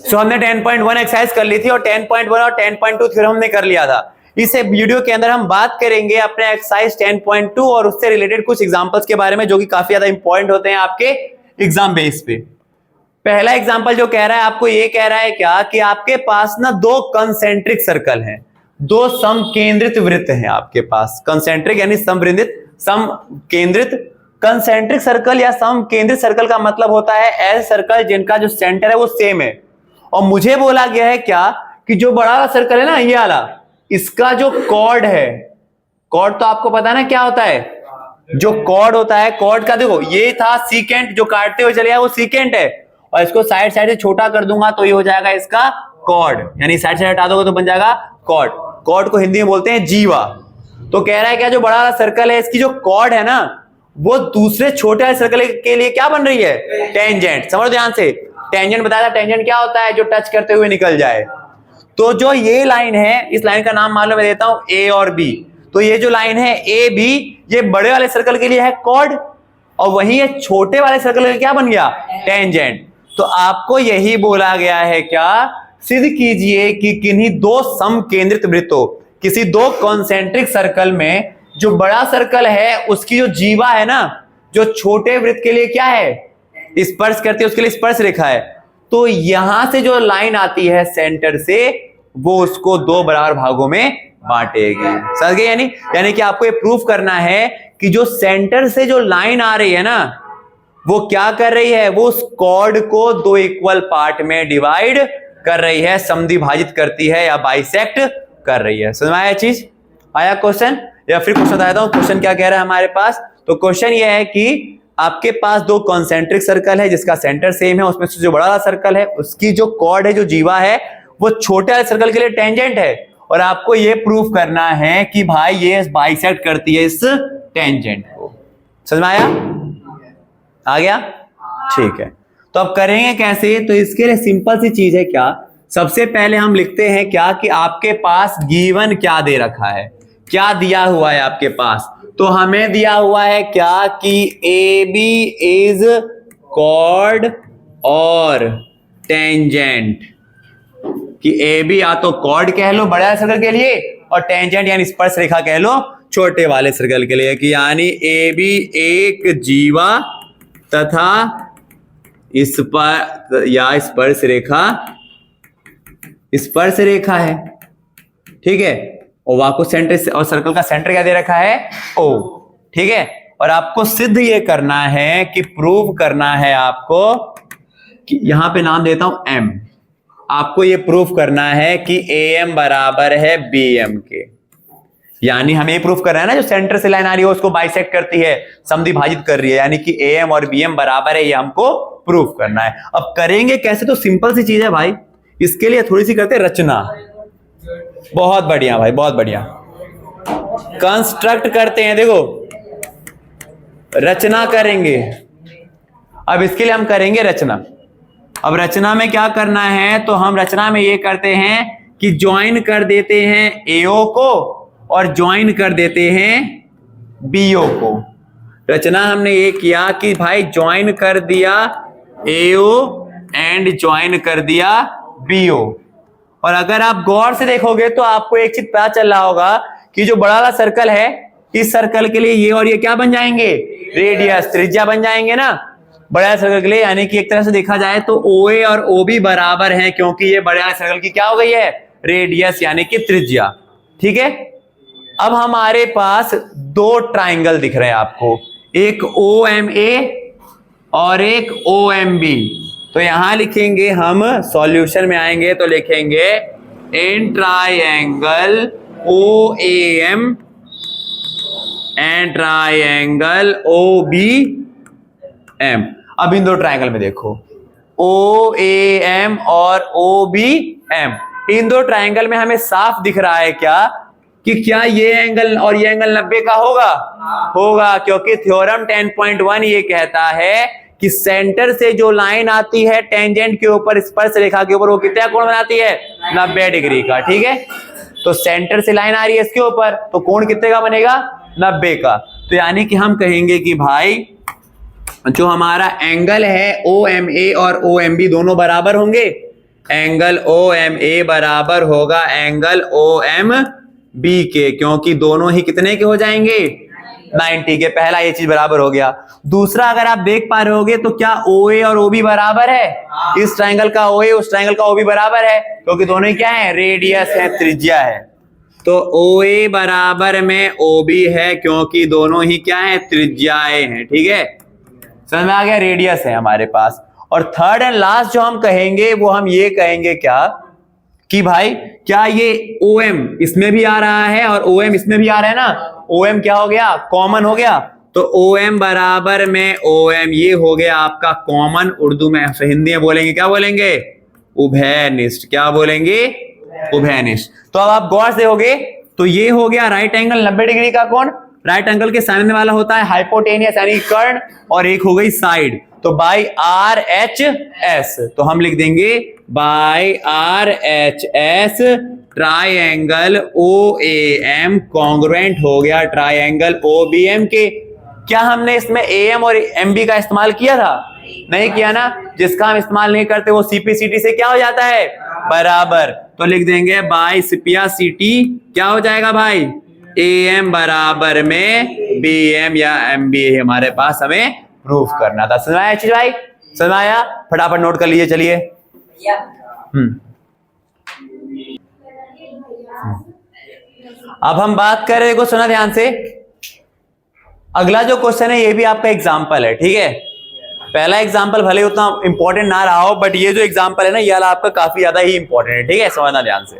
सो हमने 10.1 एक्सरसाइज कर ली थी और 10.1 और 10.2 थ्योरम हमने कर लिया था। इस वीडियो के अंदर हम बात करेंगे अपने एक्सरसाइज 10.2 और उससे रिलेटेड कुछ एग्जांपल्स के बारे में जो कि काफी ज्यादा इंपॉर्टेंट होते हैं आपके एग्जाम बेस पे। पहला एग्जांपल जो कह रहा है, आपको ये कह रहा है क्या कि आपके पास ना दो कंसेंट्रिक सर्कल हैं, दो समकेंद्रित वृत्त हैं आपके पास। कंसेंट्रिक यानी समकेंद्रित। कंसेंट्रिक सर्कल या समकेंद्रित सर्कल का मतलब होता है ऐसे सर्कल जिनका जो सेंटर है वो सेम है। और मुझे बोला गया है क्या कि जो बड़ा सर्कल है ना ये वाला, इसका जो कॉर्ड है, कॉर्ड तो आपको पता है ना क्या होता है, जो कॉर्ड होता है, कॉर्ड का देखो ये था सीकेंट, जो काटते हुए चले गया वो सीकेंट है, और इसको साइड साइड से छोटा कर दूंगा तो ये हो जाएगा इसका कॉर्ड, यानी साइड से हटा दोगे तो बन जाएगा कॉर्ड। कॉर्ड को हिंदी में बोलते हैं जीवा। तो कह रहा है क्या जो बड़ा वाला सर्कल है इसकी जो कॉर्ड है ना वो दूसरे छोटे वाले सर्कल के लिए क्या बन रही है, टेंजेंट। समझो ध्यान से, टेंजेंट बताया था, टेंजेंट क्या होता है, जो टच करते हुए निकल जाए। तो जो ये लाइन है, इस लाइन का नाम मान लो मैं देता हूं ए और बी। तो ये जो लाइन है ए बी, ये बड़े वाले सर्कल के लिए है कॉर्ड, और वहीं ये छोटे वाले सर्कल के लिए क्या बन गया, टेंजेंट। तो आपको यही बोला गया है क्या, सिद्ध कीजिए कि किन्हीं दो समकेंद्रित वृत्तों, किसी दो कॉन्सेंट्रिक सर्कल में जो बड़ा सर्कल है उसकी जो जीवा है ना, जो छोटे वृत्त के लिए क्या है, स्पर्श करती है, उसके लिए स्पर्श रेखा है। तो यहां से जो लाइन आती है सेंटर से, वो उसको दो बराबर भागों में बांटेगी। समझ गए? यानी कि आपको ये प्रूफ करना है कि जो सेंटर से जो लाइन आ रही है ना वो क्या कर रही है, वो उस कॉर्ड को दो इक्वल पार्ट में डिवाइड कर रही है, समद्विभाजित करती है या बाइसेक्ट कर रही है। समझ में आया चीज? आया क्वेश्चन? या फिर क्वेश्चन बताता हूं क्वेश्चन क्या कह रहा है हमारे पास। तो क्वेश्चन ये है कि आपके पास दो कॉन्सेंट्रिक सर्कल है जिसका सेंटर सेम है, उसमें से जो बड़ा वाला सर्कल है उसकी जो कॉर्ड है, जो जीवा है, वो छोटे वाले सर्कल के लिए टेंजेंट है, और आपको ये प्रूफ करना है कि भाई ये बाइसेक्ट करती है इस टेंजेंट को। समझ में आया? आ गया? ठीक है। तो अब करेंगे कैसे? तो इसके लिए सिंपल सी चीज है क्या, सबसे पहले हम लिखते हैं क्या कि आपके पास गिवन क्या दे रखा है, क्या दिया हुआ है आपके पास। तो हमें दिया हुआ है क्या कि ए बी इज कॉर्ड और टेंजेंट, कि ए बी या तो कॉर्ड कह लो बड़े वाले सर्कल के लिए, और टेंजेंट यानी स्पर्श रेखा कह लो छोटे वाले सर्कल के लिए, कि यानी ए बी एक जीवा तथा इस पर या स्पर्श रेखा है। ठीक है, और आपको सेंटर और सर्कल का सेंटर क्या दे रखा है, ओ। ठीक है, और आपको सिद्ध ये करना है कि प्रूव करना है आपको कि यहां पे नाम देता हूं एम। आपको ये प्रूव करना है कि ए एम बराबर है बी एम के, यानी हमें ये प्रूफ करना है ना जो सेंटर से लाइन आ रही है उसको बाइसेक्ट करती है, समद्विभाजित कर रही है, यानी कि ए एम और बी एम बराबर है, ये हमको प्रूफ करना है। अब करेंगे कैसे? तो सिंपल सी चीज है भाई, इसके लिए थोड़ी सी करते रचना। बहुत बढ़िया भाई, बहुत बढ़िया। कंस्ट्रक्ट करते हैं, देखो रचना करेंगे। अब इसके लिए हम करेंगे रचना। अब रचना में क्या करना है, तो हम रचना में ये करते हैं कि ज्वाइन कर देते हैं एओ को और ज्वाइन कर देते हैं बीओ को। रचना हमने ये किया कि भाई ज्वाइन कर दिया एओ एंड ज्वाइन कर दिया बीओ। और अगर आप गौर से देखोगे तो आपको एक चीज पता चल रहा होगा कि जो बड़ा वाला सर्कल है, इस सर्कल के लिए ये और ये क्या बन जाएंगे, रेडियस, त्रिज्या बन जाएंगे ना बड़ा सर्कल के लिए। यानी कि एक तरह से देखा जाए तो OA और OB बराबर हैं, क्योंकि ये बड़े वाले सर्कल की क्या हो गई है, रेडियस यानी कि त्रिज्या। ठीक है, अब हमारे पास दो ट्राइंगल दिख रहे हैं आपको, एक OMA और एक OMB। तो यहां लिखेंगे हम, सॉल्यूशन में आएंगे तो लिखेंगे in triangle OAM and triangle OBM। अब इन दो ट्राइंगल में देखो OAM और OBM, इन दो ट्राइंगल में हमें साफ दिख रहा है क्या कि क्या ये एंगल और ये एंगल 90 का होगा, क्योंकि थ्योरम 10.1 ये कहता है कि सेंटर से जो लाइन आती है टेंजेंट के ऊपर, स्पर्श रेखा के ऊपर, वो कितना कोण बनाती है, 90 डिग्री का। ठीक है, तो सेंटर से लाइन आ रही है इसके ऊपर, तो कोण कितने का बनेगा, 90 का। तो यानी कि हम कहेंगे कि भाई जो हमारा एंगल है OMA और OMB दोनों बराबर होंगे, एंगल OMA बराबर होगा एंगल OMB के, क्योंकि दोनों ही कितने के हो जाएंगे 90 के। पहला ये चीज बराबर हो गया। दूसरा अगर आप देख पा रहे होगे तो क्या OA और OB बराबर है, इस ट्रायंगल का OA उस ट्रायंगल का OB बराबर है, क्योंकि दोनों ही क्या है रेडियस है, त्रिज्या है। तो OA बराबर में OB है, क्योंकि दोनों ही क्या है त्रिज्याएं हैं। ठीक है, समझ में आ गया, रेडियस है हमारे पास। और थर्ड एंड लास्ट जो हम कहेंगे वो हम ये कहेंगे क्या कि भाई क्या ये OM इसमें भी आ रहा है और OM इसमें भी आ रहा है ना, OM क्या हो गया कॉमन हो गया। तो OM बराबर में OM ये हो गया आपका कॉमन। उर्दू में हिंदी में बोलेंगे क्या बोलेंगे, उभयनिष्ठ। क्या बोलेंगे, उभयनिष्ठ। तो अब आप गौर से होगे तो ये हो गया राइट एंगल 90 डिग्री का कोण। राइट एंगल के सामने वाला होता है हाइपोटेनियस यानी कर्ण, और एक हो गई साइड। तो बाई RHS तो हम लिख देंगे by RHS triangle OAM congruent हो गया ट्राइंगल OBM के। क्या हमने इसमें AM और MB का इस्तेमाल किया था, नहीं किया ना। जिसका हम इस्तेमाल नहीं करते वो CP/CT से क्या हो जाता है बराबर। तो लिख देंगे बाई CP/CT क्या हो जाएगा भाई AM बराबर में BM या MB हमारे पास हमें प्रूफ करना था। समझ आया चीज भाई, समझ आया, फटाफट नोट कर लीजिए। चलिए अब हम बात कर रहे हैं, देखो सुना ध्यान से। अगला जो क्वेश्चन है ये भी आपका एग्जाम्पल है। ठीक है, पहला एग्जाम्पल भले उतना इंपॉर्टेंट ना रहा हो, बट ये जो एग्जाम्पल है ना ये वाला आपका काफी ज्यादा ही इंपॉर्टेंट है। ठीक है, समझना ध्यान से।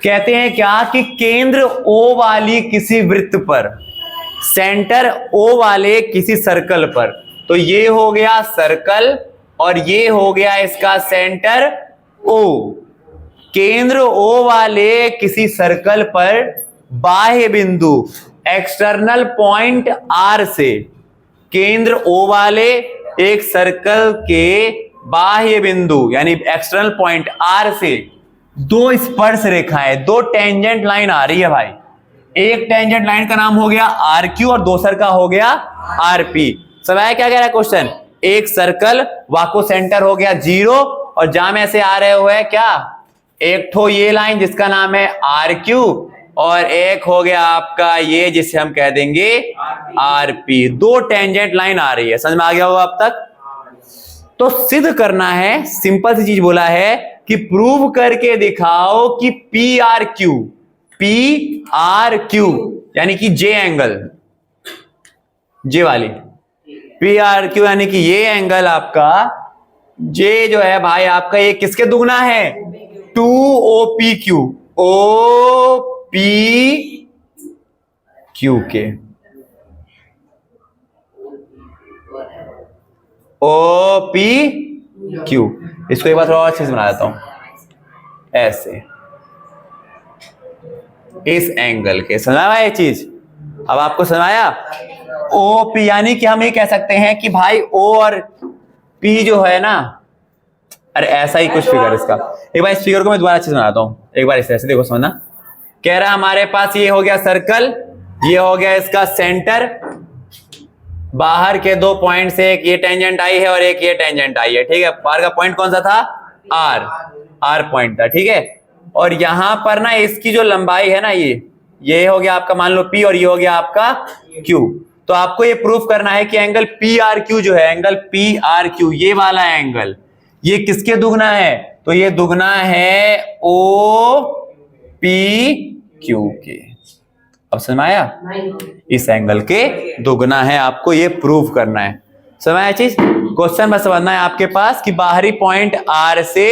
कहते हैं क्या कि केंद्र O वाली किसी वृत्त पर, सेंटर O वाले किसी सर्कल पर। तो ये हो गया सर्कल और ये हो गया इसका सेंटर O। केंद्र O वाले किसी सर्कल पर बाह्य बिंदु एक्सटर्नल पॉइंट R से, केंद्र O वाले एक सर्कल के बाह्य बिंदु यानी एक्सटर्नल पॉइंट R से दो स्पर्श रेखाएं, दो टेंजेंट लाइन आ रही है भाई। एक टेंजेंट लाइन का नाम हो गया RQ और दूसर का हो गया RP। समझ क्या कह रहा है क्वेश्चन, एक सर्कल वाको सेंटर हो गया 0 और जहां में से आ रहे हुए क्या एक ठो ये लाइन जिसका नाम है RQ और एक हो गया आपका ये जिसे हम कह देंगे RP। दो टेंजेंट लाइन आ रही है, समझ में आ गया होगा अब तक। तो सिद्ध करना है, सिंपल सी चीज बोला है कि प्रूव करके दिखाओ कि PRQ यानी कि J एंगल, J वाली PRQ यानी कि ये एंगल आपका J जो है भाई आपका ये किसके दुगना है 2OPQ, OPQ के, OPQ। इसको एक बार थोड़ा और अच्छे से बना देता हूं, ऐसे इस एंगल के। समझा ये चीज, अब आपको समझाया। OP यानी कि हम ये कह सकते हैं कि भाई O और P जो है ना, अरे ऐसा ही कुछ फिगर इसका। एक बार इस फिगर को मैं दोबारा अच्छे से बनाता हूं, एक बार इसे ऐसे देखो, समझना। कह रहा हमारे पास ये हो गया सर्कल, ये हो गया इसका सेंटर, बाहर के दो पॉइंट से एक ये टेंजेंट आई है और एक ये टेंजेंट आई है। ठीक है, बाहर का पॉइंट कौन सा था R पॉइंट था। ठीक है, और यहां पर ना इसकी जो लंबाई है ना ये हो गया आपका मान लो P और ये हो गया आपका Q। तो आपको ये प्रूफ करना है कि एंगल PRQ जो है, एंगल PRQ ये वाला एंगल ये किसके दुगना है, तो ये दुगना है OPQ के। अब समझ आया, इस एंगल के दुगना है, आपको ये प्रूव करना है। समझ आया चीज। क्वेश्चन बस समझना है आपके पास कि बाहरी पॉइंट R से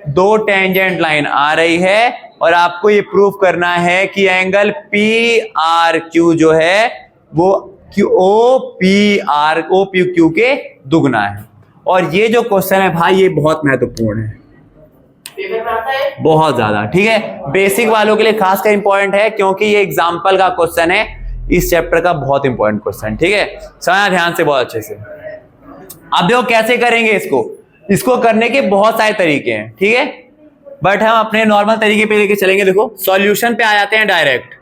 दो टेंजेंट लाइन आ रही है और आपको ये प्रूव करना है कि एंगल PRQ जो है वो OPQ के दुगना है। और ये जो क्वेश्चन है भाई ये बहुत महत्वपूर्ण है, बहुत ज्यादा। ठीक है, बेसिक वालों के लिए खासकर इंपॉर्टेंट है क्योंकि ये एग्जाम्पल का क्वेश्चन है इस चैप्टर का, बहुत इंपॉर्टेंट क्वेश्चन। ठीक है, समझना ध्यान से बहुत अच्छे से। अब देखो कैसे करेंगे इसको करने के बहुत सारे तरीके हैं। ठीक है, बट हम अपने नॉर्मल तरीके पे लेके चलेंगे। देखो सॉल्यूशन पे आ जाते हैं डायरेक्ट।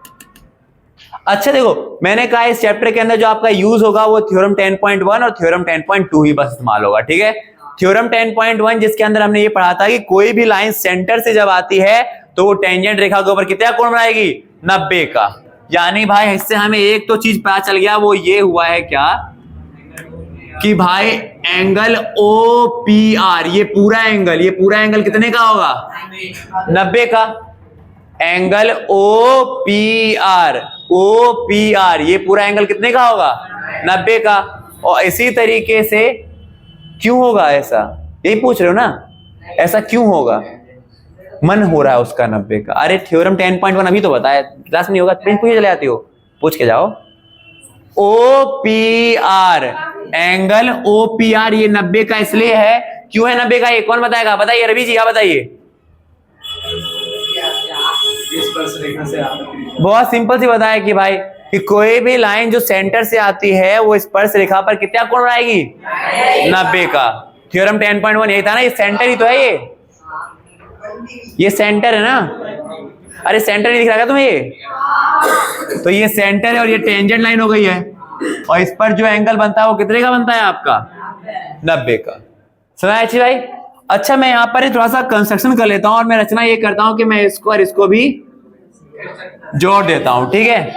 अच्छा देखो, मैंने कहा इस चैप्टर के अंदर जो आपका यूज होगा वो थ्योरम 10.1 और थ्योरम 10.2 ही बस इस्तेमाल होगा, ठीक है। थ्योरम 10.1 जिसके अंदर हमने ये पढ़ा था कि कोई भी लाइन सेंटर से जब आती है तो वो टेंजेंट रेखा के ऊपर कितना कोण बनाएगी, 90 का। यानी भाई इससे हमें एक तो चीज पता चल गया, वो ये हुआ है क्या कि भाई एंगल OPR, ये पूरा एंगल कितने का होगा, 90 का। एंगल OPR ये पूरा एंगल कितने का होगा, 90 का। और इसी तरीके से क्यों होगा ऐसा, यही पूछ रहे हो ना, ऐसा क्यों होगा, मन हो रहा है उसका 90 का। अरे थ्योरम 10.1 अभी तो बताया, क्लास नहीं होगा प्रिंट पूछ चले जाती हो, पूछ के जाओ। OPR एंगल OPR ये 90 का इसलिए है, क्यों है 90 का, ये कौन बताएगा, बताइए रवि जी, आप बताइए। बहुत सिंपल सी बताया कि भाई कि कोई भी लाइन जो सेंटर से आती है वो स्पर्श रेखा पर कितना कोण बनाएगी, 90 का। थ्योरम 10.1 यही था ना, ये सेंटर ही तो है, ये सेंटर है ना। अरे सेंटर नहीं दिख रहा क्या तुम्हें, ये तो ये सेंटर है और ये टेंजेंट लाइन हो गई है, और इस पर जो एंगल बनता है वो कितने का बनता है आपका, 90 का। समझ अच्छी भाई। अच्छा मैं यहाँ पर थोड़ा सा कंस्ट्रक्शन कर लेता हूँ और मैं रचना ये करता हूँ कि मैं इसको और इसको भी जोड़ देता हूँ, ठीक है।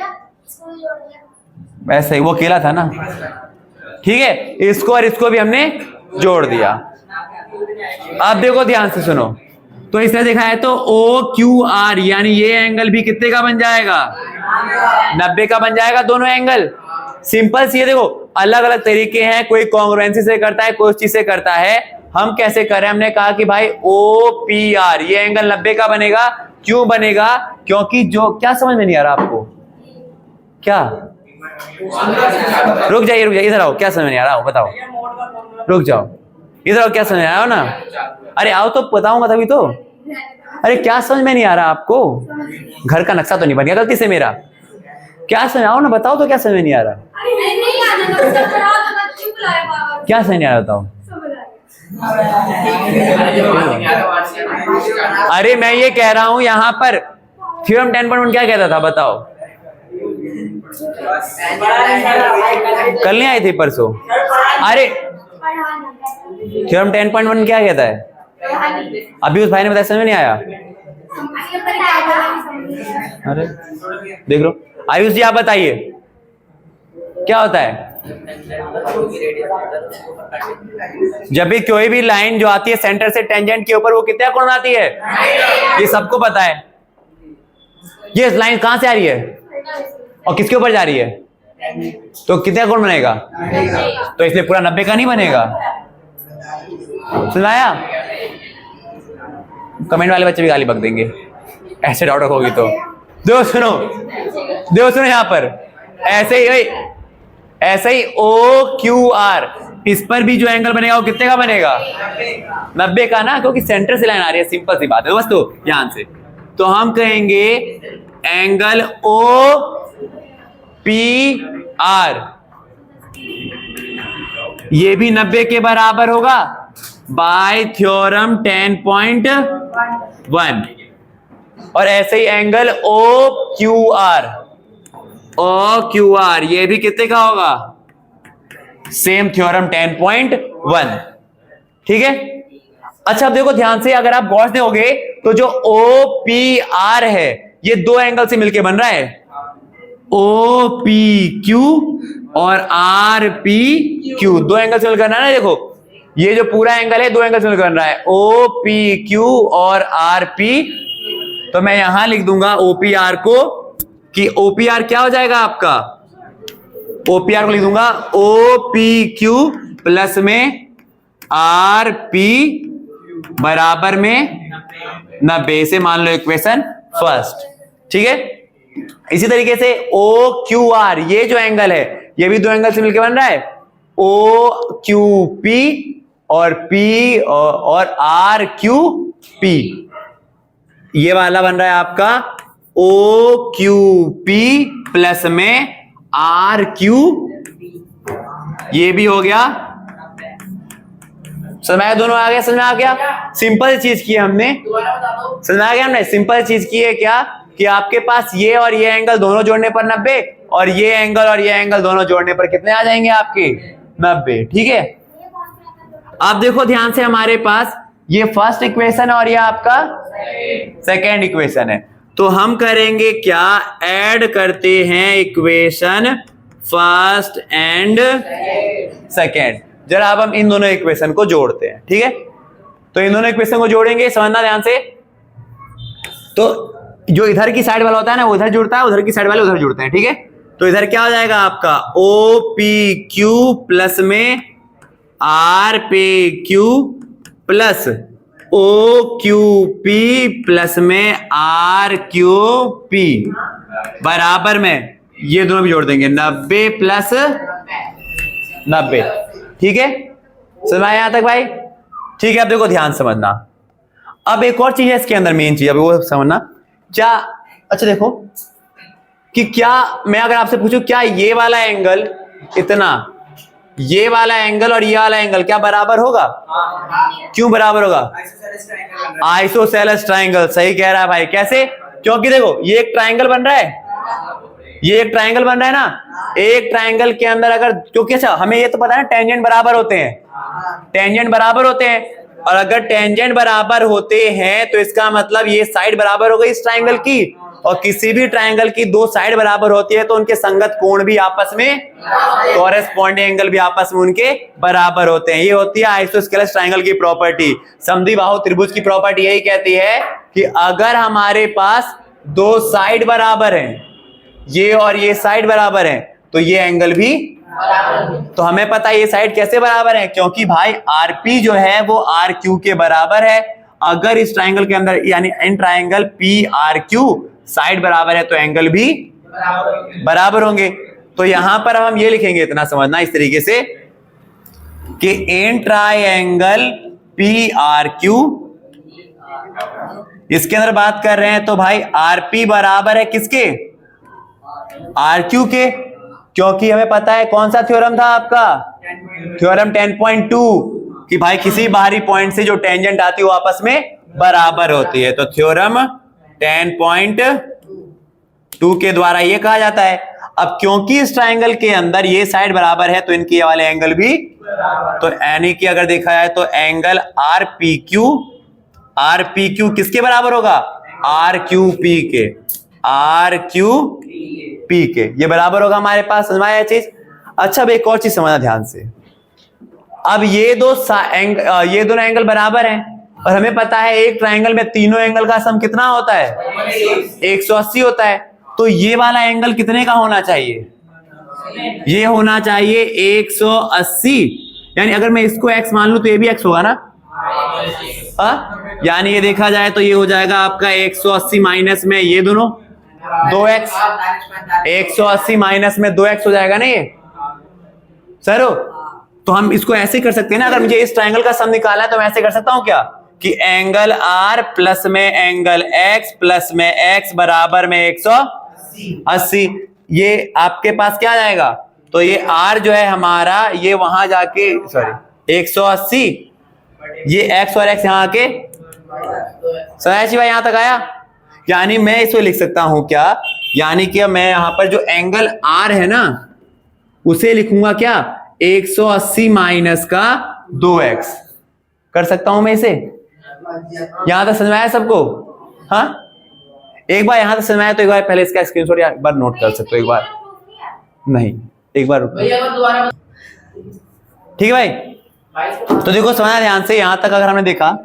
वैसे ही वो अकेला था ना, ठीक है, इसको और इसको भी हमने जोड़ दिया। अब देखो ध्यान से सुनो, तो इस तरह देखा है तो OQR यानी ये एंगल भी कितने का बन जाएगा, 90 का बन जाएगा, दोनों एंगल। सिंपल सी है, देखो अलग अलग तरीके हैं, कोई कॉन्ग्रुएंसी से करता है, कोई चीज से करता है। हम कैसे करें, हमने कहा कि भाई OPR ये एंगल 90 का बनेगा। क्यों बनेगा, क्योंकि जो, क्या समझ में नहीं आ रहा आपको, क्या, रुक जाइए इधर आओ, क्या समझ में नहीं आ रहा हो बताओ, रुक जाओ इधर आओ, क्या समझ में आया हो ना, अरे आओ तो बताऊंगा तभी तो। अरे क्या समझ में नहीं आ रहा आपको, घर का नक्शा तो नहीं बन गया गलती से मेरा, क्या समझ, आओ ना बताओ तो, क्या समझ में नहीं आ रहा, क्या समझ नहीं आ रहा बताओ। अरे मैं ये कह रहा हूं यहाँ पर थ्योरम 10.1 क्या कहता था बताओ, कल नहीं आई थी परसों। अरे थ्योरम 10.1 क्या कहता है, अभी उस भाई ने बताया, समझ में नहीं आया। अरे देख लो, आयुष जी आप बताइए क्या होता है, जब भी कोई भी लाइन जो आती है सेंटर से टेंजेंट के ऊपर वो कितना कोण आती है, ये सबको पता है। ये लाइन कहां से आ रही है और किसके ऊपर जा रही है, तो कितना कोण बनेगा, तो इसलिए पूरा 90 का नहीं बनेगा। सुनाया, कमेंट वाले बच्चे भी गाली बक देंगे ऐसे डाउट होगी तो। देखो सुनो यहाँ पर ऐसे ही OQR इस पर भी जो एंगल बनेगा वो कितने का बनेगा, 90 का ना, क्योंकि सेंटर से लाइन आ रही है, सिंपल सी बात है दोस्तों। ध्यान से तो हम कहेंगे एंगल OPR ये भी 90 के बराबर होगा बाय थ्योरम 10.1। और ऐसे ही एंगल OQR ये भी कितने का होगा, सेम थ्योरम 10.1, ठीक है। अच्छा अब देखो ध्यान से, अगर आप गौर से देखोगे तो जो OPR है ये दो एंगल से मिलके बन रहा है, OPQ और RPQ, दो एंगल से मिलकर बन रहा है ना। देखो ये जो पूरा एंगल है दो एंगल से मिलकर बन रहा है, OPQ और RP। तो मैं यहां लिख दूंगा OPR को कि OPR क्या हो जाएगा आपका, OPR को लिख दूंगा OPQ प्लस में RP बराबर में 90 से मान लो इक्वेशन फर्स्ट, ठीक है। इसी तरीके से OQR ये जो एंगल है ये भी दो एंगल से मिलकर बन रहा है, OQP और P और RQP, ये वाला बन रहा है आपका OQP प्लस में RQ, ये भी हो गया। समझ में दोनों आ गया, समझ में आ गया। सिंपल चीज की है हमने, समझ में आ गया हमने, सिंपल चीज की है क्या कि आपके पास ये और ये एंगल दोनों जोड़ने पर 90 और ये एंगल दोनों जोड़ने पर कितने आ जाएंगे आपके 90। ठीक है, अब देखो ध्यान से, हमारे पास ये फर्स्ट इक्वेशन और ये आपका सेकेंड इक्वेशन है, तो हम करेंगे क्या, ऐड करते हैं इक्वेशन फर्स्ट एंड सेकेंड। जरा अब हम इन दोनों इक्वेशन को जोड़ते हैं। ठीक है, तो इन दोनों इक्वेशन को जोड़ेंगे, समझना ध्यान से। तो जो इधर की साइड वाला होता है ना वो इधर जुड़ता है, उधर की साइड वाले उधर जुड़ते हैं। ठीक है, तो इधर क्या हो जाएगा आपका ओ पी क्यू प्लस में आर पे Q plus O Q P plus में आर क्यू पी बराबर में ये दोनों भी जोड़ देंगे 90 प्लस 90। ठीक है, समझ यहां तक भाई? ठीक है, अब देखो ध्यान समझना। अब एक और चीज है इसके अंदर, मेन चीज, अब वो समझना क्या। अच्छा देखो कि क्या मैं अगर आपसे पूछूं क्या ये वाला एंगल इतना, ये वाला एंगल और ये वाला एंगल क्या बराबर होगा? क्यों बराबर होगा? Isosceles triangle. सही कह रहा है भाई। कैसे? क्योंकि देखो ये एक ट्राइंगल बन रहा है, ये एक ट्राइंगल बन रहा है ना, एक ट्राइंगल के अंदर अगर, क्योंकि अच्छा हमें ये तो पता है ना टेंजेंट बराबर होते हैं, टेंजेंट बराबर होते हैं, और अगर टेंजेंट बराबर होते हैं तो इसका मतलब ये साइड बराबर हो गई इस ट्राइंगल की, और किसी भी ट्राइंगल की दो साइड बराबर होती है तो उनके संगत कोण भी आपस में, कॉरेस्पॉन्डिंग एंगल भी आपस में उनके बराबर होते हैं। ये होती है आइसोस्केलेस ट्राइंगल की प्रॉपर्टी। समद्विबाहु त्रिभुज की प्रॉपर्टी यही कहती है कि अगर हमारे पास दो साइड बराबर हैं, ये और ये साइड बराबर हैं, तो ये एंगल भी, तो हमें पता है ये साइड कैसे बराबर है, क्योंकि भाई आरपी जो है वो आर क्यू के बराबर है। अगर इस ट्राइंगल के अंदर यानी in triangle P R Q side बराबर है तो एंगल भी बराबर होंगे। तो यहां पर हम ये लिखेंगे, इतना समझना इस तरीके से कि in triangle P R Q, इसके अंदर बात कर रहे हैं तो भाई आरपी बराबर है किसके? आर क्यू के, क्योंकि हमें पता है कौन सा थ्योरम था आपका, थ्योरम 10.2 कि भाई किसी बाहरी पॉइंट से जो टेंजेंट आती है वो आपस में बराबर होती है। तो थ्योरम 10.2 के द्वारा ये कहा जाता है। अब क्योंकि इस ट्राइंगल के अंदर ये साइड बराबर है तो इनके ये वाले एंगल भी, तो यानी कि अगर देखा जाए तो एंगल आर पी क्यू किसके बराबर होगा? आर क्यू पी के, आर क्यू पी के, ये बराबर होगा हमारे पास। समझ में आया चीज? अच्छा अब एक और चीज समझना ध्यान से। अब ये दोनों एंगल बराबर हैं और हमें पता है एक ट्राइंगल में तीनों एंगल का सम कितना होता है? 180 होता है। तो ये वाला एंगल कितने का होना चाहिए? ये होना चाहिए 180। यानी अगर मैं इसको x मान लूं तो ये भी x होगा ना, यानी ये देखा जाए तो ये हो जाएगा आपका 180 माइनस में ये दोनों 2x, 180 माइनस में 2x हो जाएगा ना ये सर। तो हम इसको ऐसे कर सकते हैं ना, अगर मुझे इस ट्राइंगल का सम निकालना है तो मैं ऐसे कर सकता हूं क्या कि एंगल r प्लस में एंगल x प्लस में x बराबर में 180। ये आपके पास क्या आ जाएगा? तो ये r जो है हमारा ये वहां जाके, सॉरी 180, ये x और x यहां आके, समझ भाई यहां तक आया? यानी मैं इसको लिख सकता हूं क्या, यानी कि मैं यहां पर जो एंगल r है ना उसे लिखूंगा क्या, 180 माइनस का 2x कर सकता हूं मैं इसे। यहां तक समझ में आया सबको? हाँ, एक बार यहां तक समझ में आया तो एक बार पहले इसका स्क्रीनशॉट एक बार नोट कर सकते हो, एक बार नहीं, एक बार ठीक है भाई। तो देखो समझना ध्यान से, यहां तक अगर हमने देखा,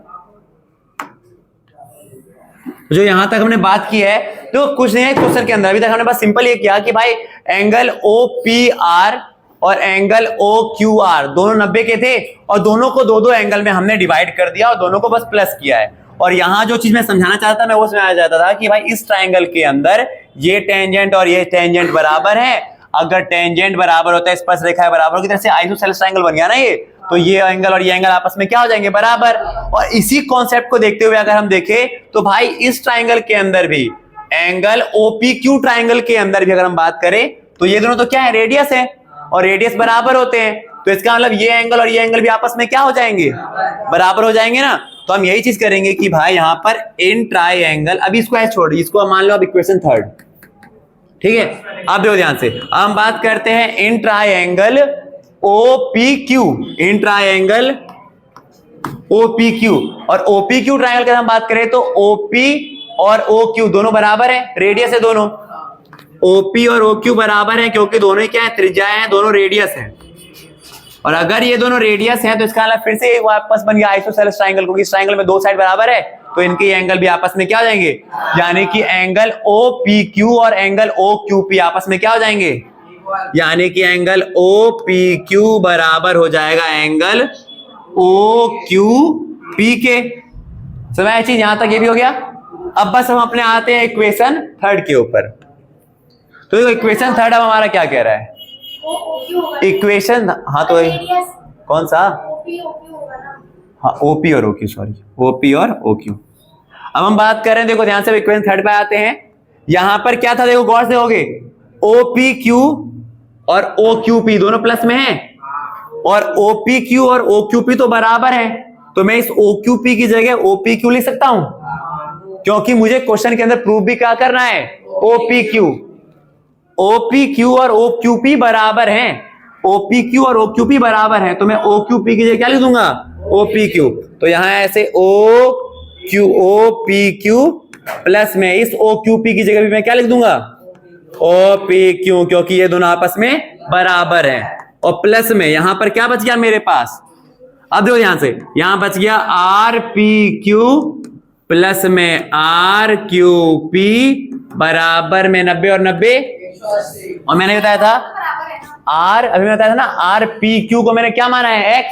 जो यहां तक हमने बात की है तो कुछ नहीं है क्वेश्चन के अंदर। अभी तक हमने बस सिंपल ये किया कि भाई एंगल ओ पी आर और एंगल ओ क्यू आर दोनों 90 के थे और दोनों को दो दो एंगल में हमने डिवाइड कर दिया और दोनों को बस प्लस किया है। और यहां जो चीज मैं समझाना चाहता था मैं वो समझाना चाहता था कि भाई इस ट्राइंगल के अंदर ये टेंजेंट और ये टेंजेंट बराबर है। अगर टेंजेंट बराबर होता है, स्पर्श रेखा बराबर होगी, तरह से आइसोसेलेस ट्राइंगल बन गया ना ये, तो ये एंगल और ये एंगल आपस में क्या हो जाएंगे? बराबर। और इसी कॉन्सेप्ट को देखते हुए अगर हम देखें तो भाई इस ट्राइंगल के अंदर भी एंगल OPQ ट्राइंगल के अंदर भी अगर हम बात करें तो ये दोनों तो क्या है? रेडियस है और रेडियस बराबर होते हैं। तो इसका मतलब ये एंगल और ये एंगल भी आपस में क्या हो जाएंगे, बराबर हो जाएंगे ना। तो हम यही चीज करेंगे कि भाई यहां पर इन ट्राइंगल, अभी इसको ऐसे छोड़, इसको मान लो अब इक्वेशन थर्ड, ठीक है। अब देखो ध्यान से, अब हम बात करते हैं in triangle OPQ, in triangle OPQ, और OPQ ट्राइंगल की हम बात करें तो OP और OQ दोनों बराबर है, रेडियस है दोनों, OP और OQ बराबर है क्योंकि दोनों ही क्या है, त्रिज्याएं हैं, दोनों रेडियस है। और अगर ये दोनों रेडियस हैं तो इसका मतलब फिर से वापस बन गया आइसोसेलेस ट्राइंगल, क्योंकि इस ट्राइंगल में दो साइड बराबर है तो इनके एंगल भी आपस में क्या हो जाएंगे, यानी कि एंगल OPQ और एंगल OQP आपस में क्या हो जाएंगे, यानी कि एंगल OPQ बराबर हो जाएगा एंगल OQP के। समझ चीज, यहां तक ये भी हो गया। अब बस हम अपने आते हैं इक्वेशन थर्ड के ऊपर। तो इक्वेशन थर्ड अब हमारा क्या कह रहा है, इक्वेशन, हाँ तो कौन सा, हाँ OP और OQ, सॉरी OP और OQ। अब हम बात कर रहे हैं, देखो ध्यान से इक्वेशन थर्ड पे आते हैं। यहां पर क्या था, देखो गौर से होगे, OPQ और OQP दोनों प्लस में हैं, और OPQ और OQP तो बराबर है, तो मैं इस OQP की जगह OPQ लिख सकता हूं, क्योंकि मुझे क्वेश्चन के अंदर प्रूव भी क्या करना है, OPQ और OQP बराबर हैं, OPQ और OQP बराबर हैं, तो मैं OQP की जगह क्या लिख दूंगा, OPQ। तो यहां ऐसे OPQ प्लस में इस OQP की जगह भी मैं क्या लिख दूंगा, OPQ, क्योंकि ये दोनों आपस में बराबर हैं। और प्लस में यहां पर क्या बच गया मेरे पास, अब देखो ध्यान से, यहां बच गया RPQ प्लस में RQP बराबर में 90 और 90, और मैंने बताया था अभी मैं बताया था ना, RPQ को मैंने क्या माना है, X,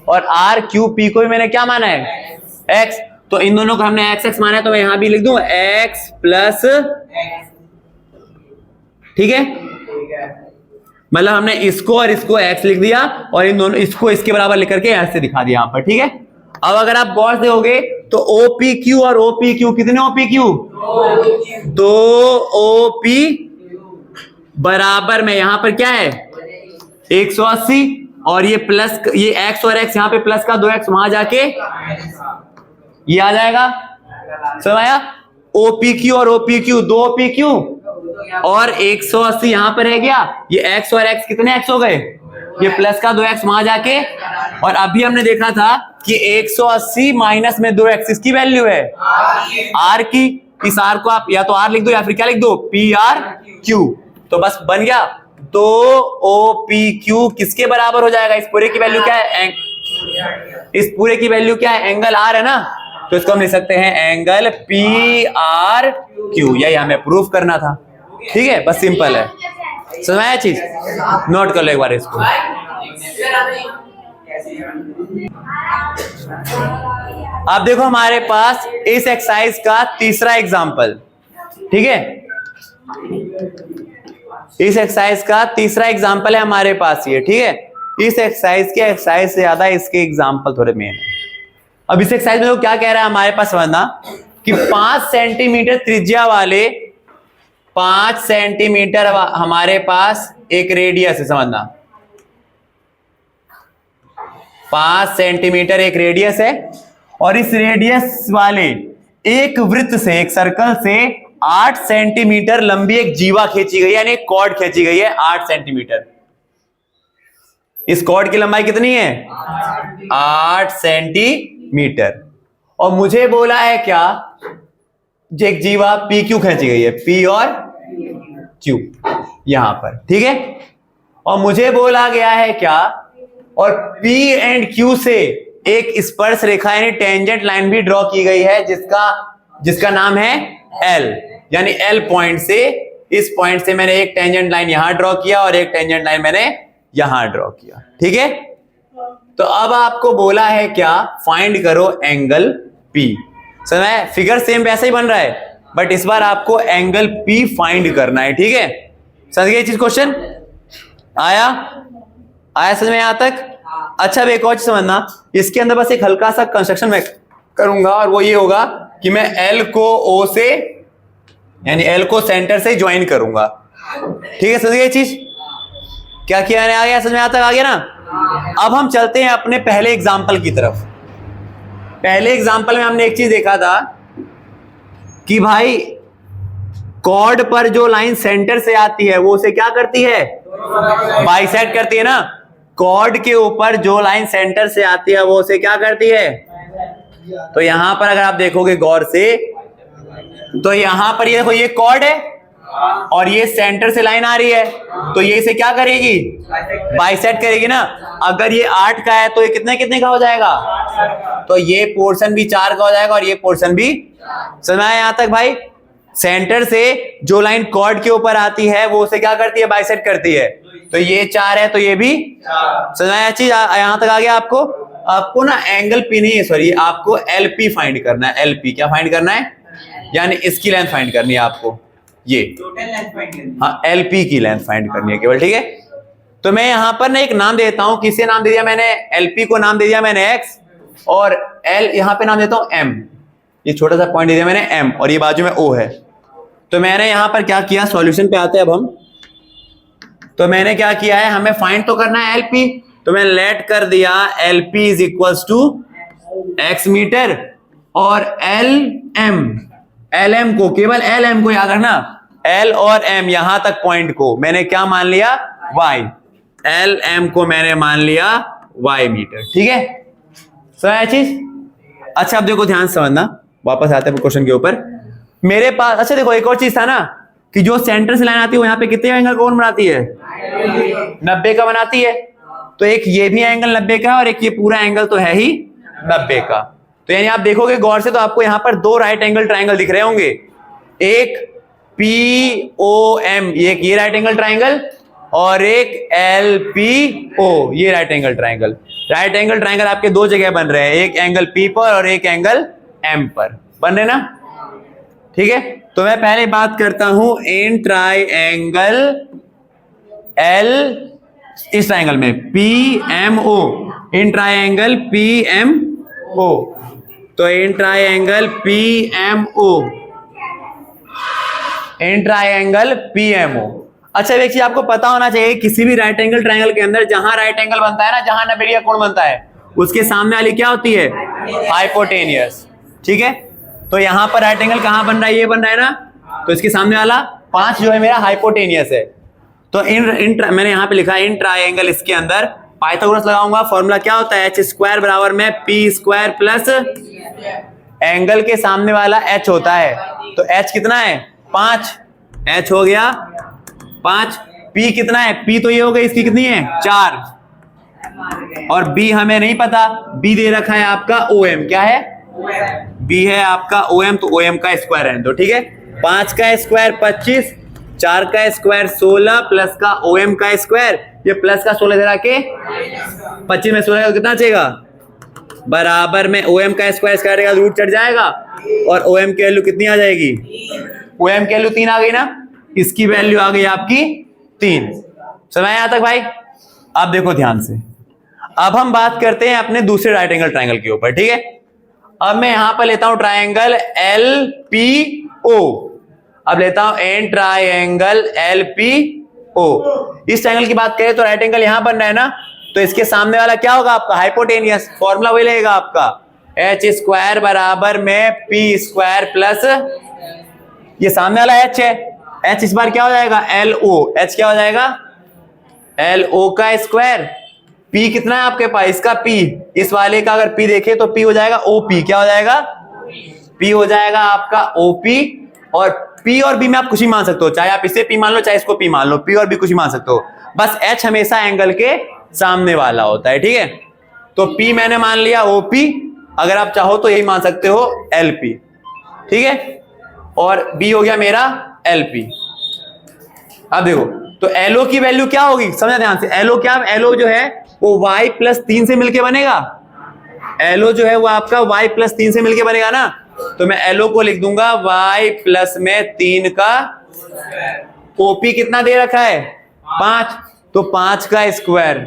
और RQP को भी मैंने क्या माना है, X। तो इन दोनों को हमने XX माना है, तो मैं यहां भी लिख दूं X प्लस, ठीक है, मतलब हमने इसको और इसको X लिख दिया, और इन दोनों इसको इसके बराबर लिख करके ऐसे दिखा दिया यहां पर, ठीक है। अब अगर आप गौर से होगे तो OPQ और OPQ कितने OPQ, तो OP बराबर में यहां पर क्या है 180, और ये प्लस, ये X और X यहां पे प्लस का 2X वहां जाके ये आ जाएगा, समझ आया। OPQ और OPQ 2 OPQ और 180 यहां पर रह गया, ये X और X कितने X हो गए, ये प्लस का 2X वहां जाके, और अभी हमने देखा था कि 180 माइनस में 2X इसकी वैल्यू है R की, इस R को आप या तो R लिख दो या फिर क्या लिख दो, PRQ, तो बस बन गया। तो OPQ किसके बराबर हो जाएगा, इस पूरे की वैल्यू क्या है, इस पूरे की वैल्यू क्या है, एंगल R है ना, तो इसको हम लिख सकते हैं एंगल PRQ, यही हमें प्रूफ करना था, ठीक है, बस सिंपल है। समझाया चीज, नोट कर लो एक बार इसको। अब देखो हमारे पास इस एक्सरसाइज का तीसरा एग्जांपल, ठीक है, इस एक्सरसाइज का तीसरा एग्जांपल है हमारे पास ये, ठीक है। इस एक्सरसाइज से ज्यादा इसके एग्जांपल थोड़े मेन है। अब इस एक्सरसाइज में तो क्या कह रहा है हमारे पास, समझना कि 5 सेंटीमीटर त्रिज्या वाले 5 सेंटीमीटर हमारे पास एक रेडियस है, समझना 5 सेंटीमीटर एक रेडियस है, और इस रेडियस वाले एक वृत्त से, एक सर्कल से 8 सेंटीमीटर लंबी एक जीवा खींची गई है, यानी एक कॉर्ड खींची गई है 8 सेंटीमीटर। इस कॉर्ड की लंबाई कितनी है, 8 सेंटीमीटर, और मुझे बोला है क्या, एक जीवा PQ खींची गई है, P और Q यहां पर, ठीक है, और मुझे बोला गया है क्या, और P एंड Q से एक स्पर्श रेखा यानी टेंजेंट लाइन भी ड्रॉ की गई है, जिसका नाम है L, यानी L पॉइंट से, इस पॉइंट से मैंने एक टेंजेंट लाइन यहां ड्रॉ किया और एक टेंजेंट लाइन मैंने यहां ड्रॉ किया, ठीक है। तो अब आपको बोला है क्या, फाइंड करो एंगल P। समय फिगर सेम वैसे ही बन रहा है, बट इस बार आपको एंगल P फाइंड करना है, ठीक है। समझ गए चीज, क्वेश्चन आया समझ में यहां तक। अच्छा, अब एक और चीज समझना, इसके अंदर बस एक हल्का सा कंस्ट्रक्शन मैं करूंगा, और वो ये होगा कि मैं L को O से, यानी L को सेंटर से ज्वाइन करूंगा, ठीक है। समझ गए चीज, क्या किया मैंने, आ गया समझ में, यहां तक आ गया ना। अब हम चलते हैं अपने पहले एग्जाम्पल की तरफ। पहले एग्जाम्पल में हमने एक चीज देखा था कि भाई कॉर्ड पर जो लाइन सेंटर से आती है वो उसे क्या करती है, बाइसेक्ट करती है ना। कॉर्ड के ऊपर जो लाइन सेंटर से आती है वो उसे क्या करती है। तो यहां पर अगर आप देखोगे गौर से तो यहां पर ये देखो, ये कॉर्ड है और ये सेंटर से लाइन आ रही है, तो ये इसे क्या करेगी, बाइसेक्ट करेगी ना। अगर ये 8 का है तो ये कितने कितने का हो जाएगा, तो ये पोर्शन भी 4 का हो जाएगा और ये पोर्शन भी। समझ में आया यहां तक भाई। सेंटर से जो लाइन कॉर्ड के ऊपर आती है वो उसे क्या करती है, बाइसेक्ट करती है। तो ये 4 है तो ये भी। समझ में आया चीज यहां तक आ गया आपको। आपको ना एंगल पी नहीं है, सॉरी, आपको एलपी फाइंड करना है। एलपी क्या फाइंड करना है, यानी इसकी लेंथ फाइंड करनी है आपको, ये टोटल लेंथ फाइंड करनी है। हाँ, एलपी की लेंथ फाइंड करनी है केवल, ठीक है। तो मैं यहां पर ना एक नाम देता हूं, किसे नाम दे दिया मैंने, एलपी को नाम दे दिया मैंने एक्स, और एल यहां पे नाम देता हूं एम। ये छोटा सा पॉइंट दे दिया मैंने एम, और ये बाजू में ओ है। तो मैंने यहां पर क्या किया, सॉल्यूशन पे आते हैं अब हम। तो मैंने क्या किया है, हमें फाइंड तो करना है एलपी, तो मैंने लेट कर दिया LP is equals to X metre, और एल एम को, केवल एल एम को याद रखना, एल और एम यहां तक पॉइंट को मैंने क्या मान लिया, वाई। एल एम को मैंने मान लिया वाई मीटर, ठीक है। समझ चीज। अच्छा अब देखो ध्यान से समझना, वापस आते हैं क्वेश्चन के ऊपर। मेरे पास, अच्छा देखो एक और चीज था ना कि जो सेंटर से लाइन आती है वो यहाँ पे कितने एंगल कौन बनाती है, 90 का बनाती है। तो एक ये भी एंगल 90 का और एक ये पूरा एंगल तो है ही 90 का। तो यानी आप देखोगे गौर से तो आपको यहाँ पर 2 राइट एंगल ट्राइंगल दिख रहे होंगे, एक POM, एक ये राइट एंगल ट्राइंगल, और एक LPO, ये right angle triangle. Right angle triangle आपके 2 जगह बन रहे हैं, एक एंगल P पर और एक एंगल M पर बन रहे ना, ठीक है। तो मैं पहले बात करता हूं इन ट्राइंगल L, इस ट्राइंगल में PMO, इन ट्राइंगल PMO। तो in triangle PMO, in triangle PMO। अच्छा एक चीज आपको पता होना चाहिए, किसी भी राइट एंगल ट्राइंगल के अंदर जहां राइट एंगल बनता है ना, जहां 90 कोण बनता है, उसके सामने वाली क्या होती है, हाइपोटेनियस, ठीक है। तो यहां पर राइट एंगल कहां बन रहा है, ये बन रहा है ना, तो इसके सामने वाला 5 जो है मेरा हाइपोटेनियस है। तो मैंने यहां पे लिखा है इन ट्राइंगल, इसके अंदर पाइथागोरस लगाऊंगा। फॉर्मूला क्या होता है, h² बराबर में p² प्लस एंगल के सामने वाला h होता है। तो h कितना है, 5, h हो गया 5, p कितना है, p तो ये हो गई, इसकी कितनी है 4, और b हमें नहीं पता, b दे रखा है आपका OM, क्या है b है आपका OM, तो OM का स्क्वायर है। तो ठीक है, 5 का स्क्वायर 25, 4 का स्क्वायर 16 प्लस का OM का स्क्वायर, ये प्लस का 16 इधर आके 25 में 16 का कितना चाहिएगा, बराबर में OM का स्क्वायर करेगा, रूट चढ़ जाएगा, और OM की वैल्यू कितनी आ जाएगी, OM की वैल्यू 3 आ गई ना, इसकी वैल्यू आ गई आपकी 3। समझ आया तक भाई। अब देखो ध्यान से, अब हम बात करते हैं अपने दूसरे राइट एंगल ट्राइंगल के ऊपर, ठीक है। अब मैं यहां पर लेता हूं ट्राइंगल LPO, अब लेता हूं एन ट्राइंगल LPO। इस ट्राइंगल की बात करें तो राइट एंगल यहां बन रहा है ना, तो इसके सामने वाला क्या होगा आपका, हाइपोटेनियस। फॉर्मूला वही लगेगा आपका, h² बराबर में p² प्लस, ये सामने वाला h है, h इस बार क्या हो जाएगा LO, h क्या हो जाएगा LO का स्क्वायर, p कितना है आपके पास, इसका p, इस वाले का अगर p देखे तो p हो जाएगा OP, क्या हो जाएगा p हो जाएगा आपका OP। और p और b में आप कुछ ही मान सकते हो, चाहे आप इसे p मान लो चाहे इसको p मान लो, p और b कुछ ही मान सकते हो, बस h हमेशा एंगल के सामने वाला होता है, ठीक है। तो p मैंने मान लिया OP, अगर आप चाहो तो यही मान सकते हो LP, ठीक है, और b हो गया मेरा LP। अब देखो तो LO की वैल्यू क्या होगी, समझा ध्यान से। LO क्या, LO जो है वो y प्लस 3 से मिलके बनेगा, LO जो है वो आपका y प्लस 3 से मिलके बनेगा ना, तो मैं LO को लिख दूंगा y प्लस में 3 का, OP कितना दे रखा है 5, तो 5 का स्क्वायर,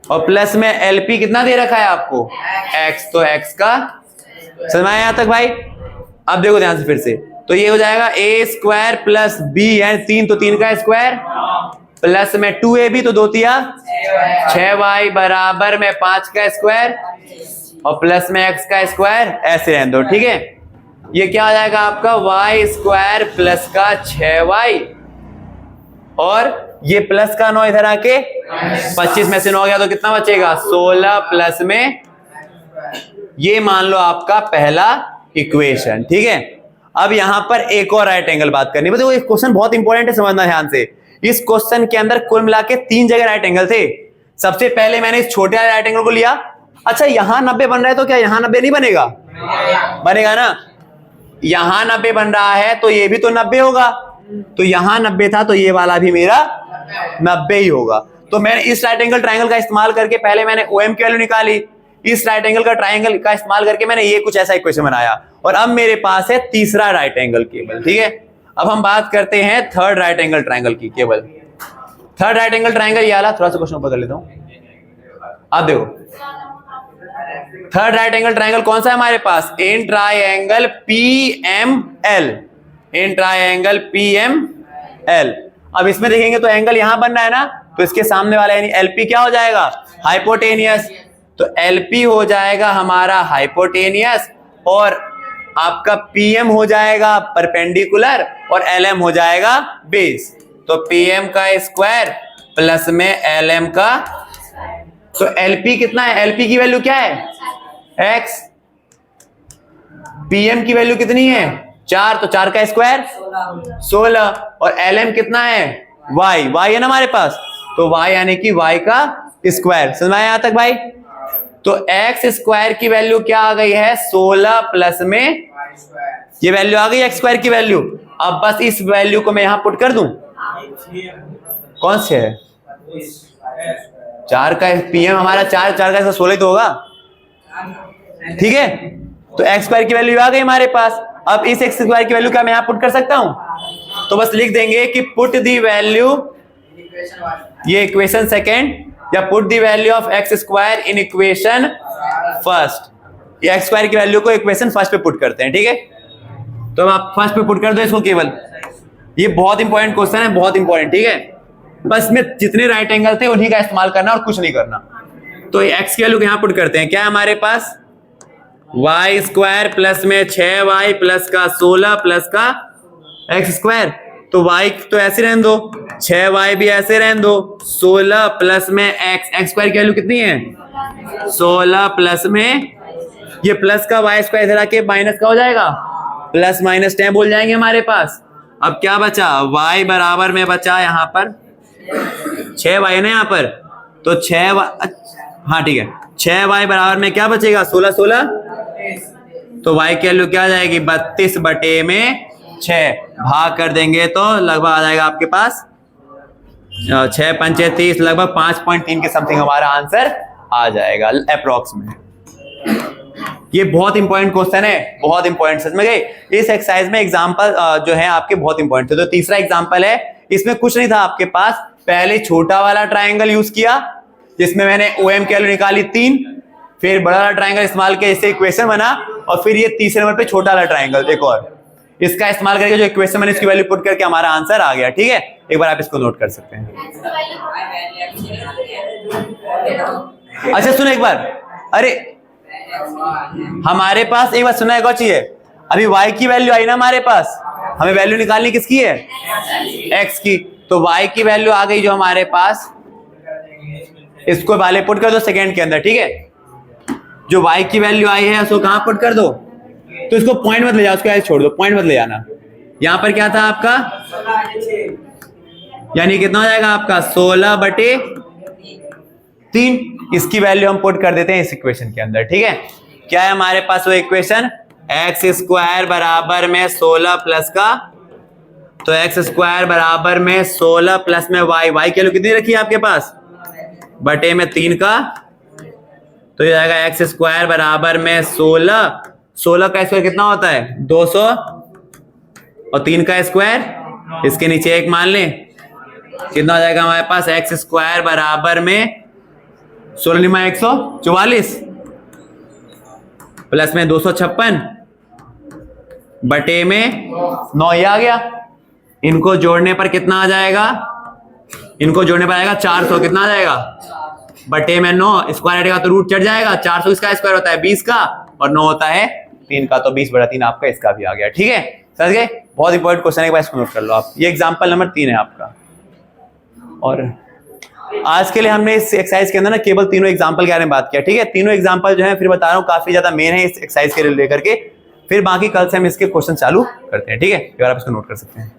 और प्लस में LP कितना दे रखा है आपको x, तो x का। समझ में आया यहां तक भाई। अब देखो ध्यान से फिर से, तो ये हो जाएगा a² प्लस b है 3, तो 3 का स्क्वायर प्लस में 2ab तो 2 तिया 6y बराबर में 5 का स्क्वायर और प्लस में x का स्क्वायर, ऐसे रहने दो। ठीक है, ये क्या आ जाएगा आपका y स्क्वायर प्लस का 6y और ये प्लस का 9 इधर आके 25 में से 9 गया तो कितना बचेगा 16 प्लस में, ये मान लो आपका पहला इक्वेशन। ठीक है, अब यहां पर एक और राइट एंगल बात करनी है। ये क्वेश्चन बहुत इंपॉर्टेंट है, समझना ध्यान से। इस क्वेश्चन के अंदर कुल मिला के 3 जगह राइट एंगल थे। सबसे पहले मैंने इस छोटे वाले राइट एंगल को लिया। अच्छा, यहां 90 बन रहा है तो क्या यहां 90 नहीं बनेगा? बनेगा ना। यहां 90 बन रहा है तो ये भी तो 90 होगा, तो यहां 90 था तो ये वाला भी मेरा 90 ही होगा। तो मैंने इस राइट एंगल ट्राइंगल का इस्तेमाल करके पहले मैंने OM की वैल्यू निकाली, इस राइट एंगल का ट्राइंगल का इस्तेमाल करके मैंने ये कुछ ऐसा इक्वेशन बनाया, और अब मेरे पास है तीसरा राइट एंगल केबल। ठीक है, अब हम बात करते हैं थर्ड राइट एंगल ट्राइंगल की cable. Third right angle triangle ये वाला, थोड़ा सा क्वेश्चन ऊपर कर लेता हूं। अब देखो, थर्ड राइट एंगल ट्राइंगल कौन सा है हमारे पास? In triangle PML, in triangle PML। अब इसमें देखेंगे तो एंगल यहां बन रहा है ना, तो इसके सामने वाला यानी LP क्या हो जाएगा? हाइपोटेनियस। तो LP हो जाएगा हमारा हाइपोटेनियस और आपका PM हो जाएगा परपेंडिकुलर और LM हो जाएगा बेस। तो PM का स्क्वायर प्लस में LM का, तो LP कितना है? LP की वैल्यू क्या है? X। PM की वैल्यू कितनी है? 4, तो 4 का स्क्वायर 16 और LM कितना है? Y है ना हमारे पास, तो Y यानी कि Y का स्क्वायर। समझ में आया यहां तक भाई? तो x स्क्वायर की वैल्यू क्या आ गई है? 16 प्लस में ये वैल्यू आ गई x स्क्वायर की वैल्यू। अब बस इस वैल्यू को मैं यहां पुट कर दूं। कौन से है? 4 का PM हमारा 4 का 16 तो होगा। ठीक है, तो x स्क्वायर की वैल्यू आ गई हमारे पास। अब इस x स्क्वायर की वैल्यू क्या मैं यहां पुट कर सकता हूं? तो बस लिख देंगे कि पुट दी वैल्यू, ये इक्वेशन सेकेंड, या put the value of x square in equation first. ये x स्क्वायर की वैल्यू को इक्वेशन फर्स्ट पे पुट करते हैं। ठीक है, तो अब आप फर्स्ट पे पुट कर दो इसको केवल। ये बहुत इंपॉर्टेंट क्वेश्चन है, बहुत इंपॉर्टेंट। ठीक है, बस में जितने राइट एंगल थे उन्हीं का इस्तेमाल करना और कुछ नहीं करना। तो x की वैल्यू यहां पुट करते हैं। क्या है हमारे पास? y स्क्वायर प्लस में 6y प्लस का 16 प्लस का x स्क्वायर। तो y तो ऐसे रहने दो, 6y भी ऐसे रहने दो, 16 प्लस में x स्क्वायर की वैल्यू कितनी है? 16 प्लस में ये प्लस का y स्क्वायर इधर आके माइनस का हो जाएगा, प्लस माइनस 10 बोल जाएंगे हमारे पास। अब क्या बचा? y बराबर में बचा यहाँ पर 6y है ना यहाँ पर, तो 6y, हाँ ठीक है, 6y बराबर में क्या बचेगा? 16 16, तो y की वैल्यू क्या आ जाएगी? 32 बटे में 6 भाग कर देंगे तो लगभग आ जाएगा आपके पास 6 पंचे 30, लगभग 5.3 के समथिंग हमारा आंसर आ जाएगा अप्रोक्स में। ये बहुत इंपॉर्टेंट क्वेश्चन है, बहुत इंपॉर्टेंट। सच में गए इस एक्सरसाइज में एग्जांपल जो है आपके बहुत इंपॉर्टेंट थे। तो तीसरा एग्जांपल है, इसमें कुछ नहीं था आपके पास, पहले छोटा वाला ट्राइंगल यूज किया जिसमें मैंने OM की वैल्यू निकाली 3, फिर बड़ा वाला ट्राइंगल इस्तेमाल किया, इससे इक्वेशन बना, और फिर ये तीसरे नंबर पे छोटा वाला ट्राइंगल एक और, इसका इस्तेमाल करके जो इक्वेशन मैंने इसकी वैल्यू पुट करके हमारा आंसर आ गया। ठीक है, एक बार आप इसको नोट कर सकते हैं। अच्छा सुनो एक बार, अरे हमारे पास एक बार सुना एक और चीज है, अभी y की वैल्यू आई ना हमारे पास, हमें वैल्यू निकालनी किसकी है? x की। तो y की वैल्यू आ गई जो हमारे पास, इसको वाले पुट कर दो सेकेंड के अंदर। ठीक है, जो y की वैल्यू आई है उसको कहां पुट कर दो? तो इसको पॉइंट मत ले जाओ, उसको ऐसे छोड़ दो, पॉइंट मत ले जाना। यहां पर क्या था आपका, यानी कितना हो जाएगा आपका 16 बटे 3। इसकी वैल्यू हम पुट कर देते हैं इस इक्वेशन के अंदर। ठीक है, क्या है हमारे पास वो इक्वेशन? एक्स स्क्वायर बराबर में 16 प्लस का, तो एक्स स्क्वायर बराबर में 16 प्लस में y, y की वैल्यू कितनी रखी है आपके पास? बटे में 3 का, तो ये आएगा एक्स स्क्वायर बराबर में 16, 16 का स्क्वायर कितना होता है? 200, और 3 का स्क्वायर इसके नीचे 1 मान लें, कितना हो जाएगा हमारे पास? एक्स स्क्वायर बराबर में 16 में 144 प्लस में 256 बटे में 9, ये आ गया। इनको जोड़ने पर कितना आ जाएगा? इनको जोड़ने पर आएगा 400, कितना आ जाएगा बटे में 9, स्क्वायर हटेगा तो रूट चढ़ जाएगा, 400 इसका स्क्वायर होता है 20 का और 9 होता है 3 का, तो 20/3 आपका इसका भी आ गया। ठीक है, समझ गए? बहुत इंपॉर्टेंट क्वेश्चन है, इसको नोट कर लो आप। ये एग्जांपल नंबर 3 है आपका। और आज के लिए हमने इस एक्सरसाइज के अंदर ना केवल तीनों एग्जांपल के बारे में बात किया। ठीक है, तीनों एग्जांपल जो है फिर बता रहा हूँ काफी ज्यादा मेन है इस एक्सरसाइज के लेकर के, फिर बाकी कल से हम इसके क्वेश्चन चालू करते हैं। ठीक है, एक बार आप इसको नोट कर सकते हैं।